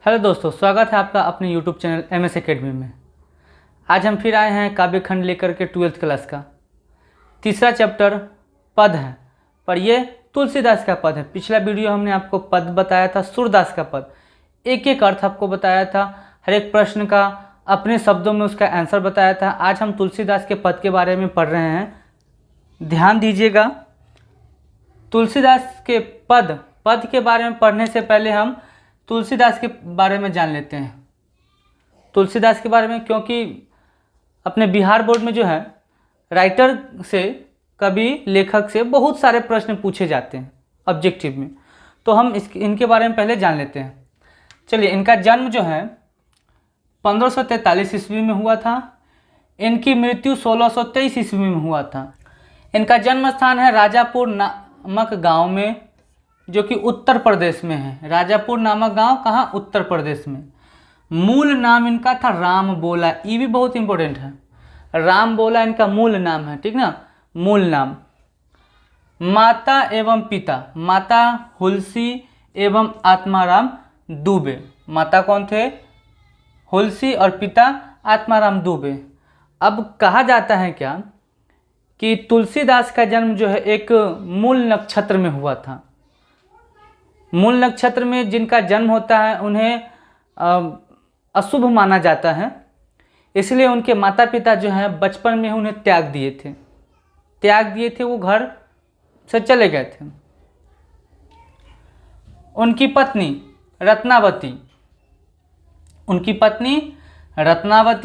Hello दोस्तों, स्वागत है आपका अपने YouTube चैनल MS एकेडमी में। आज हम फिर आए हैं काव्य खंड लेकर के 12th क्लास का तीसरा चैप्टर पद है, पर ये तुलसीदास का पद है। पिछला वीडियो हमने आपको पद बताया था, सूरदास का पद, एक एक अर्थ आपको बताया था, हर एक प्रश्न का अपने शब्दों में उसका आंसर बताया था। आज हम तुलसीदास के पद के बारे में पढ़ रहे हैं, ध्यान दीजिएगा। तुलसीदास के पद के बारे में पढ़ने से पहले हम तुलसीदास के बारे में जान लेते हैं। तुलसीदास के बारे में, क्योंकि अपने बिहार बोर्ड में जो है राइटर से, कवि, लेखक से बहुत सारे प्रश्न पूछे जाते हैं ऑब्जेक्टिव में, तो हम इनके बारे में पहले जान लेते हैं। चलिए, इनका जन्म जो है 1543 ईस्वी में हुआ था। इनकी मृत्यु 1623 ईस्वी में हुआ था। इनका जन्म स्थान है राजापुर नामक गांव में, जो कि उत्तर प्रदेश में है। राजापुर नामक गांव कहाँ? उत्तर प्रदेश में। मूल नाम इनका था राम बोला, ये भी बहुत इंपॉर्टेंट है। राम बोला इनका मूल नाम है, ठीक ना, मूल नाम। माता एवं पिता, माता हुलसी एवं आत्माराम दुबे। माता कौन थे? हुलसी, और पिता आत्माराम दुबे। अब कहा जाता है क्या कि तुलसीदास का जन्म जो है एक मूल नक्षत्र में हुआ था। मूल नक्षत्र में जिनका जन्म होता है उन्हें अशुभ माना जाता है, इसलिए उनके माता पिता जो हैं बचपन में उन्हें त्याग दिए थे, वो घर से चले गए थे। उनकी पत्नी रत्नावती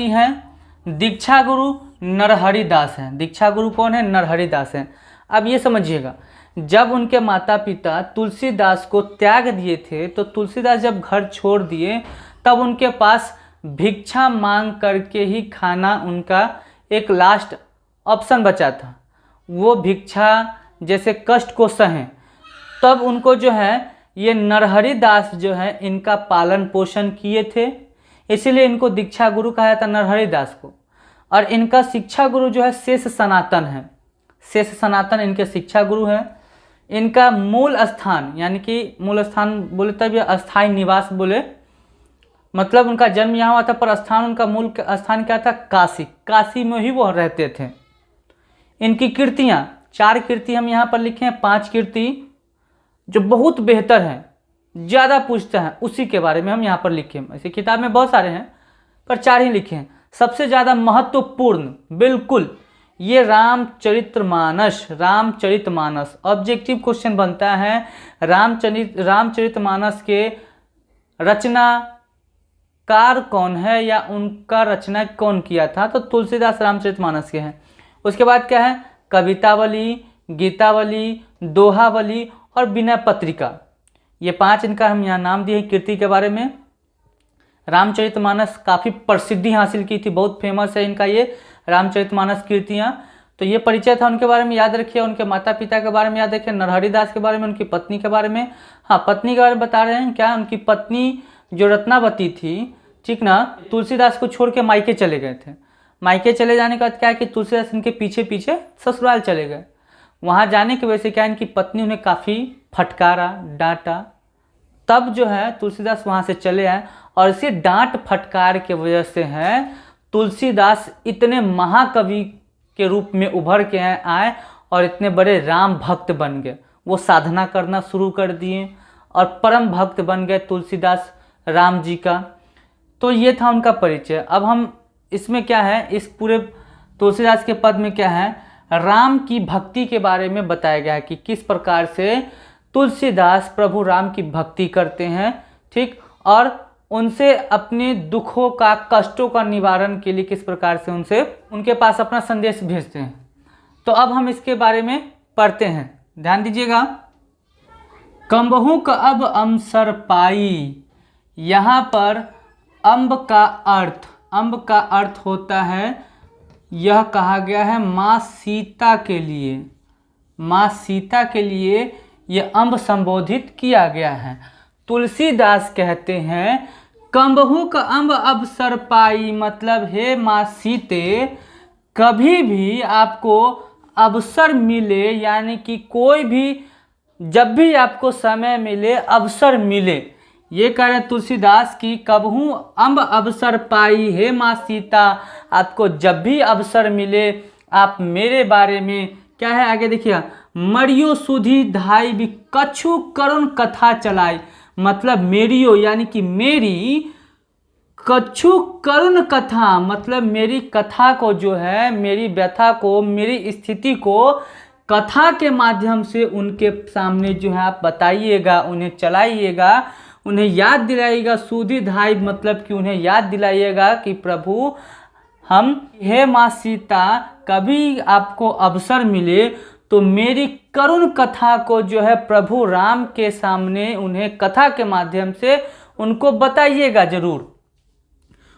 हैं। दीक्षा गुरु नरहरि दास हैं। दीक्षा गुरु कौन है? नरहरि दास हैं। अब ये समझिएगा, जब उनके माता पिता तुलसीदास को त्याग दिए थे, तो तुलसीदास जब घर छोड़ दिए, तब उनके पास भिक्षा मांग करके ही खाना उनका एक लास्ट ऑप्शन बचा था। वो भिक्षा जैसे कष्ट को सहें, तब उनको जो है ये नरहरि दास जो है इनका पालन पोषण किए थे, इसीलिए इनको दीक्षा गुरु कहा जाता नरहरि दास को। और इनका शिक्षा गुरु जो है शेष सनातन है। शेष सनातन इनके शिक्षा गुरु हैं। इनका मूल स्थान, यानी कि मूल स्थान बोले तब या अस्थायी निवास बोले, मतलब उनका जन्म यहाँ हुआ था, पर स्थान, उनका मूल स्थान क्या था? काशी। काशी में ही वो रहते थे। इनकी कृतियाँ, 4 कृति हम यहाँ पर लिखे हैं, 5 कृति जो बहुत बेहतर हैं, ज़्यादा पूछते हैं, उसी के बारे में हम यहाँ पर लिखे हैं। ऐसे किताब में बहुत सारे हैं, पर 4 ही लिखे हैं। सबसे ज़्यादा महत्वपूर्ण, बिल्कुल, ये रामचरितमानस ऑब्जेक्टिव क्वेश्चन बनता है। रामचरितमानस के रचनाकार कौन है, या उनका रचना कौन किया था? तो तुलसीदास रामचरितमानस के हैं। उसके बाद क्या है? कवितावली, गीतावली, दोहावली और विनय पत्रिका। ये 5 इनका हम यहाँ नाम दिए कीर्ति के बारे में। रामचरितमानस काफ़ी प्रसिद्धि हासिल की थी, बहुत फेमस है इनका ये रामचरितमानस कीर्तियाँ। तो ये परिचय था उनके बारे में, याद रखिए। उनके माता पिता के बारे में याद रखिए, नरहरि दास के बारे में, उनकी पत्नी के बारे में। हाँ, पत्नी के बारे में बता रहे हैं क्या? उनकी पत्नी जो रत्नावती थी, ठीक ना, तुलसीदास को छोड़ के मायके चले गए थे। मायके चले जाने के बाद क्या है कि तुलसीदास इनके पीछे पीछे ससुराल चले गए। वहाँ जाने की वजह से क्या, इनकी पत्नी उन्हें काफ़ी फटकारा, डांटा। तब जो है तुलसीदास वहाँ से चले आए, और इसी डांट फटकार के वजह से है तुलसीदास इतने महाकवि के रूप में उभर के आए और इतने बड़े राम भक्त बन गए। वो साधना करना शुरू कर दिए और परम भक्त बन गए तुलसीदास राम जी का। तो ये था उनका परिचय। अब हम इसमें क्या है, इस पूरे तुलसीदास के पद में क्या है, राम की भक्ति के बारे में बताया गया है कि किस प्रकार से तुलसीदास प्रभु राम की भक्ति करते हैं, ठीक, और उनसे अपने दुखों का, कष्टों का निवारण के लिए किस प्रकार से उनके पास अपना संदेश भेजते हैं। तो अब हम इसके बारे में पढ़ते हैं, ध्यान दीजिएगा। कम्बहू का अब अमसर पाई, यहाँ पर अम्ब का अर्थ होता है, यह कहा गया है माँ सीता के लिए। माँ सीता के लिए यह अम्ब संबोधित किया गया है। तुलसीदास कहते हैं कम्बहू का अम्ब अवसर पाई, मतलब हे माँ सीते, कभी भी आपको अवसर मिले, यानी कि कोई भी जब भी आपको समय मिले, अवसर मिले, ये कह रहे तुलसीदास की कबहू अम्ब अवसर पाई हे माँ सीता, आपको जब भी अवसर मिले आप मेरे बारे में, क्या है आगे देखिए, मरियो सुधी धाई भी कछु करुण कथा चलाई, मतलब मेरियो यानी कि मेरी, कछु करुण कथा मतलब मेरी कथा को जो है, मेरी व्यथा को, मेरी स्थिति को कथा के माध्यम से उनके सामने जो है आप बताइएगा, उन्हें चलाइएगा, उन्हें याद दिलाइएगा। सुधी धाई मतलब कि उन्हें याद दिलाइएगा कि प्रभु हम, हे माँ सीता, कभी आपको अवसर मिले तो मेरी करुण कथा को जो है प्रभु राम के सामने उन्हें कथा के माध्यम से उनको बताइएगा जरूर।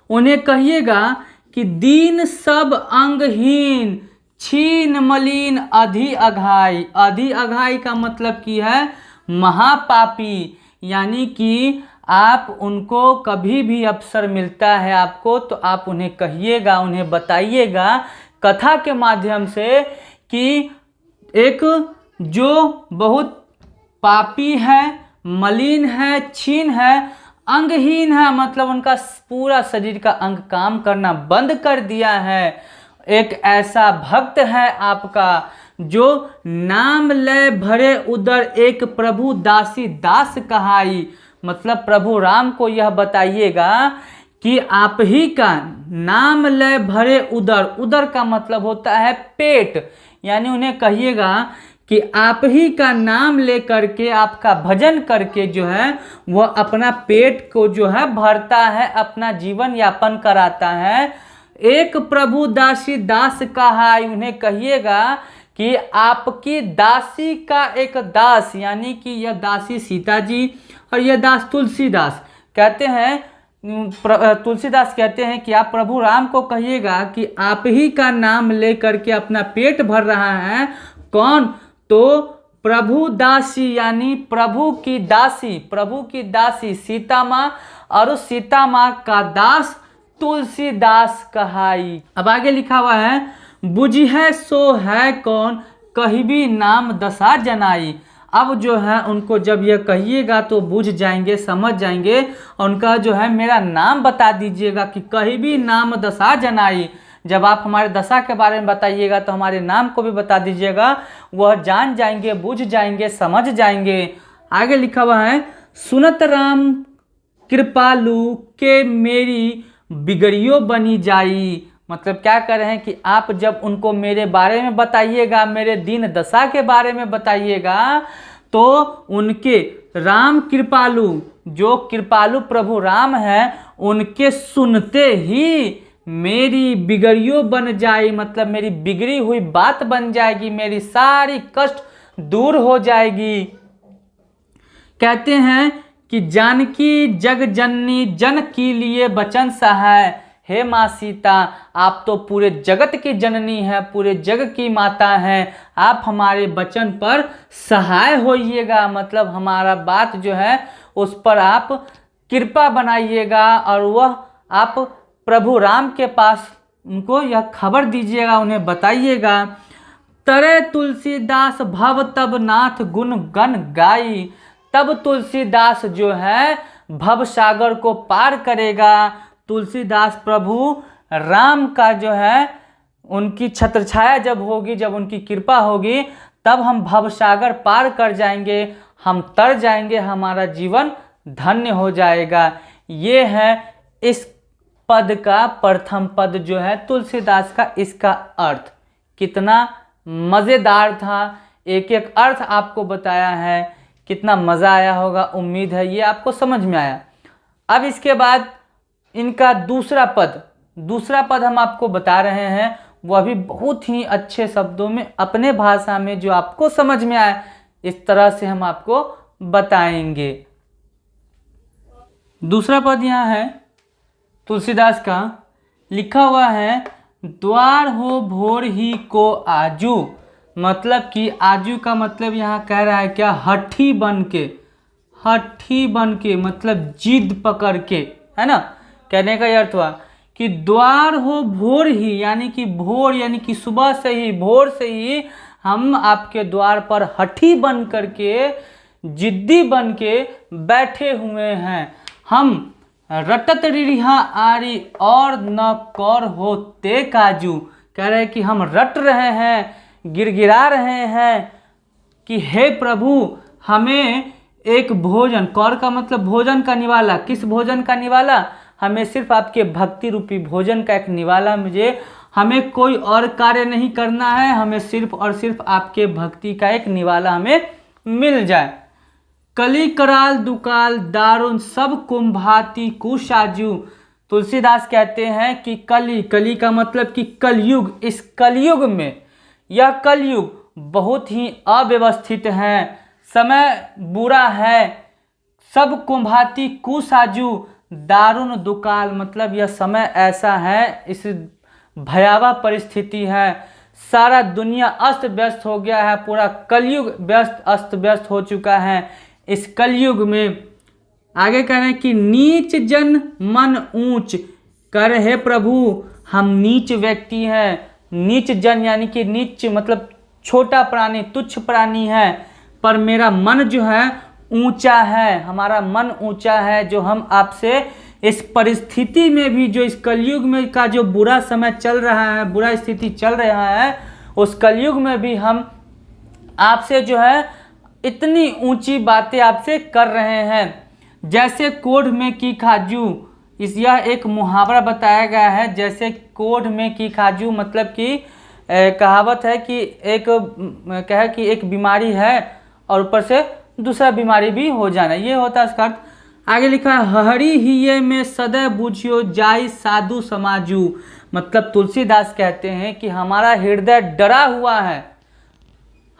उन्हें कहिएगा कि दीन सब अंगहीन छीन मलिन अधि अघाई, अधि अघाई का मतलब की है महापापी, यानी कि आप उनको कभी भी अवसर मिलता है आपको तो आप उन्हें कहिएगा, उन्हें बताइएगा कथा के माध्यम से कि एक जो बहुत पापी है, मलिन है, छीन है, अंगहीन है, मतलब उनका पूरा शरीर का अंग काम करना बंद कर दिया है, एक ऐसा भक्त है आपका जो नाम ले भरे उदर एक प्रभु दासी दास कहाई, मतलब प्रभु राम को यह बताइएगा कि आप ही का नाम ले भरे उदर, उदर का मतलब होता है पेट, यानी उन्हें कहिएगा कि आप ही का नाम ले करके, आपका भजन करके जो है वह अपना पेट को जो है भरता है, अपना जीवन यापन कराता है। एक प्रभु दासी दास कहाई, उन्हें कहिएगा कि आपकी दासी का एक दास, यानी कि यह दासी सीता जी और यह दास तुलसीदास कहते हैं, तुलसीदास कहते हैं कि आप प्रभु राम को कहिएगा कि आप ही का नाम ले करके अपना पेट भर रहा है। कौन? तो प्रभु दासी यानी प्रभु की दासी, प्रभु की दासी सीता माँ और उस सीता माँ का दास तुलसीदास कहाई। अब आगे लिखा हुआ है बुझी है सो है कौन कहीं भी नाम दशा जनाई। अब जो है उनको जब यह कहिएगा तो बुझ जाएंगे, समझ जाएंगे, और उनका जो है मेरा नाम बता दीजिएगा कि कहीं भी नाम दशा जनाई। जब आप हमारे दशा के बारे में बताइएगा तो हमारे नाम को भी बता दीजिएगा, वह जान जाएंगे, बुझ जाएंगे, समझ जाएंगे। आगे लिखा हुआ है सुनत राम कृपालु के मेरी बिगड़ियो बनी जाई, मतलब क्या कर रहे हैं कि आप जब उनको मेरे बारे में बताइएगा, मेरे दीन दशा के बारे में बताइएगा, तो उनके राम कृपालु, जो कृपालु प्रभु राम हैं, उनके सुनते ही मेरी बिगड़ियो बन जाए, मतलब मेरी बिगड़ी हुई बात बन जाएगी, मेरी सारी कष्ट दूर हो जाएगी। कहते हैं कि जानकी जग जननी जन की लिए बचन सहाय, हे माँ सीता आप तो पूरे जगत की जननी है, पूरे जग की माता हैं, आप हमारे वचन पर सहाय होइएगा, मतलब हमारा बात जो है उस पर आप कृपा बनाइएगा और वह आप प्रभु राम के पास उनको यह खबर दीजिएगा, उन्हें बताइएगा। तरे तुलसीदास भव तब नाथ गुण गण गाई, तब तुलसीदास जो है भव सागर को पार करेगा। तुलसीदास प्रभु राम का जो है उनकी छत्रछाया जब होगी, जब उनकी कृपा होगी, तब हम भवसागर पार कर जाएंगे, हम तर जाएंगे, हमारा जीवन धन्य हो जाएगा। ये है इस पद का प्रथम पद जो है तुलसीदास का, इसका अर्थ कितना मज़ेदार था, एक एक अर्थ आपको बताया है, कितना मज़ा आया होगा, उम्मीद है ये आपको समझ में आया। अब इसके बाद इनका दूसरा पद हम आपको बता रहे हैं, वह भी बहुत ही अच्छे शब्दों में अपने भाषा में जो आपको समझ में आए इस तरह से हम आपको बताएंगे। दूसरा पद यहाँ है तुलसीदास का, लिखा हुआ है द्वार हो भोर ही को आजू, मतलब कि आजू का मतलब यहाँ कह रहा है क्या, हठी बन के मतलब जिद पकड़ के, है ना। कहने का अर्थ हुआ कि द्वार हो भोर ही, यानी कि भोर यानी कि सुबह से ही, भोर से ही हम आपके द्वार पर हठी बन करके जिद्दी बन के बैठे हुए हैं। हम रटत रिहा आरी और न कौर होते काजू। कह रहे हैं कि हम रट रहे हैं, गिड़गिड़ा रहे हैं कि हे प्रभु हमें एक भोजन, कौर का मतलब भोजन का निवाला, किस भोजन का निवाला, हमें सिर्फ आपके भक्ति रूपी भोजन का एक निवाला मुझे, हमें कोई और कार्य नहीं करना है, हमें सिर्फ और सिर्फ आपके भक्ति का एक निवाला हमें मिल जाए। कली कराल दुकाल दारुन सब कुंभाती कुशाजू। तुलसीदास कहते हैं कि कली, कली का मतलब कि कलयुग, इस कलयुग में, यह कलयुग बहुत ही अव्यवस्थित है, समय बुरा है, सब कुंभाती कुसाजू दारुण दुकाल, मतलब यह समय ऐसा है, इस भयावह परिस्थिति है, सारा दुनिया अस्त व्यस्त हो गया है, पूरा कलयुग अस्त व्यस्त हो चुका है। इस कलयुग में आगे कह रहे हैं कि नीच जन मन ऊंच कर, हे प्रभु हम नीच व्यक्ति हैं। नीच जन यानी कि नीच मतलब छोटा प्राणी, तुच्छ प्राणी है, पर मेरा मन जो है ऊंचा है, हमारा मन ऊंचा है, जो हम आपसे इस परिस्थिति में भी, जो इस कलयुग में का जो बुरा समय चल रहा है, बुरा स्थिति चल रहा है, उस कलयुग में भी हम आपसे जो है इतनी ऊंची बातें आपसे कर रहे हैं। जैसे कोढ़ में की खाजू, इस यह एक मुहावरा बताया गया है। जैसे कोढ़ में की खाजू मतलब कि कहावत है कि एक बीमारी है और ऊपर से दूसरा बीमारी भी हो जाना, ये होता है इसका अर्थ। आगे लिखा है हरि हिये में सदैव बुझियो जाई साधु समाजू, मतलब तुलसीदास कहते हैं कि हमारा हृदय डरा हुआ है,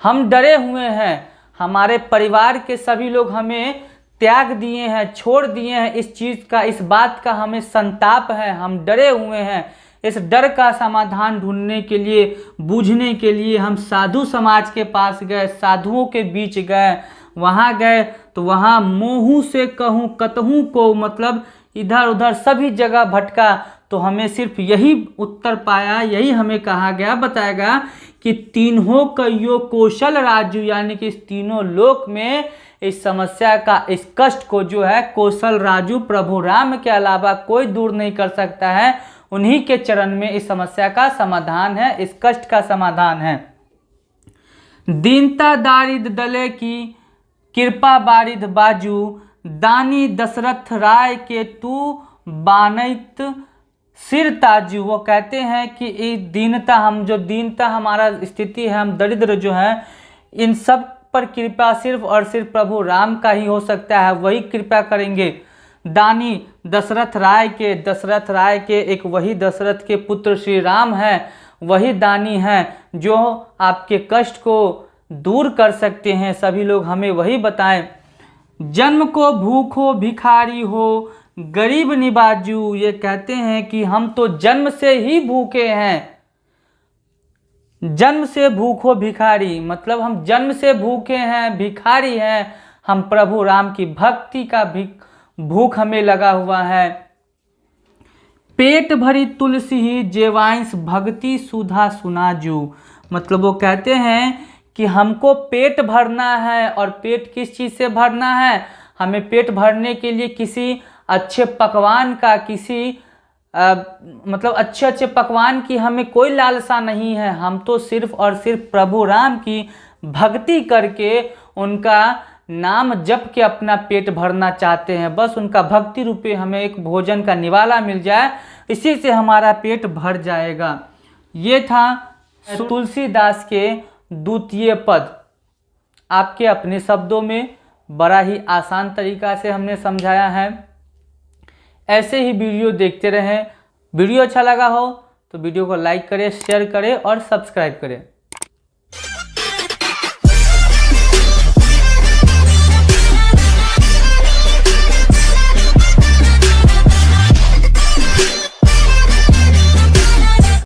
हम डरे हुए हैं, हमारे परिवार के सभी लोग हमें त्याग दिए हैं, छोड़ दिए हैं, इस चीज़ का, इस बात का हमें संताप है, हम डरे हुए हैं। इस डर का समाधान ढूंढने के लिए, बूझने के लिए हम साधु समाज के पास गए, साधुओं के बीच गए। वहाँ गए तो वहाँ मोहू से कहूँ कतहूँ को, मतलब इधर उधर सभी जगह भटका, तो हमें सिर्फ यही उत्तर पाया, यही हमें कहा गया, बताया गया कि तीनों कहियो कौशल राजू, यानी कि इस तीनों लोक में इस समस्या का, इस कष्ट को जो है कौशल राजू प्रभु राम के अलावा कोई दूर नहीं कर सकता है। उन्हीं के चरण में इस समस्या का समाधान है, इस कष्ट का समाधान है। दीनता दारिद दले की कृपा बारिद बाजू, दानी दशरथ राय के तू बानैत सिर ताजू। वो कहते हैं कि दीनता, हम जो दीनता हमारा स्थिति है, हम दरिद्र जो है, इन सब पर कृपा सिर्फ और सिर्फ प्रभु राम का ही हो सकता है, वही कृपा करेंगे। दानी दशरथ राय के एक वही दशरथ के पुत्र श्री राम हैं, वही दानी हैं जो आपके कष्ट को दूर कर सकते हैं। सभी लोग हमें वही बताएं। जन्म को भूखो भिखारी हो गरीब निबाजू, ये कहते हैं कि हम तो जन्म से ही भूखे हैं, जन्म से भूखो भिखारी, मतलब हम जन्म से भूखे हैं, भिखारी हैं, हम प्रभु राम की भक्ति का भूख हमें लगा हुआ है। पेट भरी तुलसी ही जेवाइंस भक्ति सुधा सुनाजू, मतलब वो कहते हैं कि हमको पेट भरना है, और पेट किस चीज़ से भरना है, हमें पेट भरने के लिए किसी अच्छे पकवान का, किसी मतलब अच्छे अच्छे पकवान की हमें कोई लालसा नहीं है। हम तो सिर्फ और सिर्फ प्रभु राम की भक्ति करके, उनका नाम जप के अपना पेट भरना चाहते हैं। बस उनका भक्ति रूपी हमें एक भोजन का निवाला मिल जाए, इसी से हमारा पेट भर जाएगा। ये था तुलसीदास के द्वितीय पद, आपके अपने शब्दों में बड़ा ही आसान तरीका से हमने समझाया है। ऐसे ही वीडियो देखते रहें। वीडियो अच्छा लगा हो तो वीडियो को लाइक करें, शेयर करें और सब्सक्राइब करें।